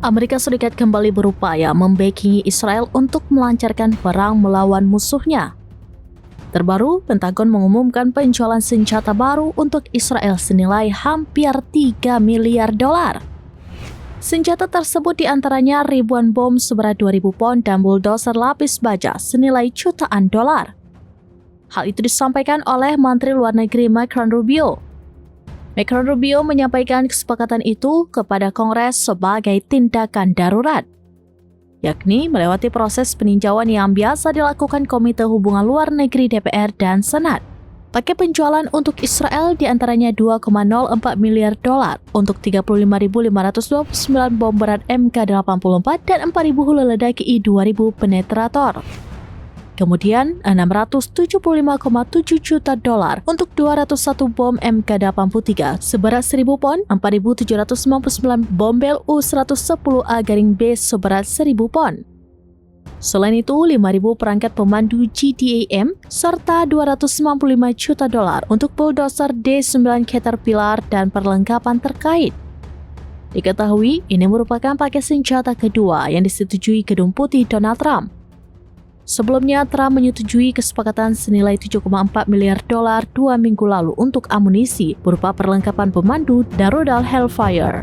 Amerika Serikat kembali berupaya membackingi Israel untuk melancarkan perang melawan musuhnya. Terbaru, Pentagon mengumumkan penjualan senjata baru untuk Israel senilai hampir 3 miliar dolar. Senjata tersebut diantaranya ribuan bom seberat 2.000 pon dan bulldozer lapis baja senilai jutaan dolar. Hal itu disampaikan oleh Menteri Luar Negeri Marco Rubio. Marco Rubio menyampaikan kesepakatan itu kepada Kongres sebagai tindakan darurat, yakni melewati proses peninjauan yang biasa dilakukan Komite Hubungan Luar Negeri DPR dan Senat. Paket penjualan untuk Israel diantaranya 2,04 miliar dolar untuk 35.529 bom berat MK84 dan 4.000 hulu ledak I-2000 penetrator. Kemudian 675,7 juta dolar untuk 201 bom MK83 seberat 1.000 pon, 4.799 bom Bell U-110A-B seberat 1.000 pon. Selain itu, 5.000 perangkat pemandu GDAM serta 295 juta dolar untuk bulldozer D9 Caterpillar dan perlengkapan terkait. Diketahui, ini merupakan paket senjata kedua yang disetujui Gedung Putih Donald Trump. Sebelumnya, Trump menyetujui kesepakatan senilai 7,4 miliar dolar 2 minggu lalu untuk amunisi berupa perlengkapan pemandu dan rudal Hellfire.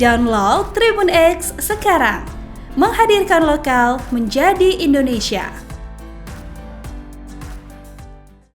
Download Tribun X sekarang, menghadirkan lokal menjadi Indonesia.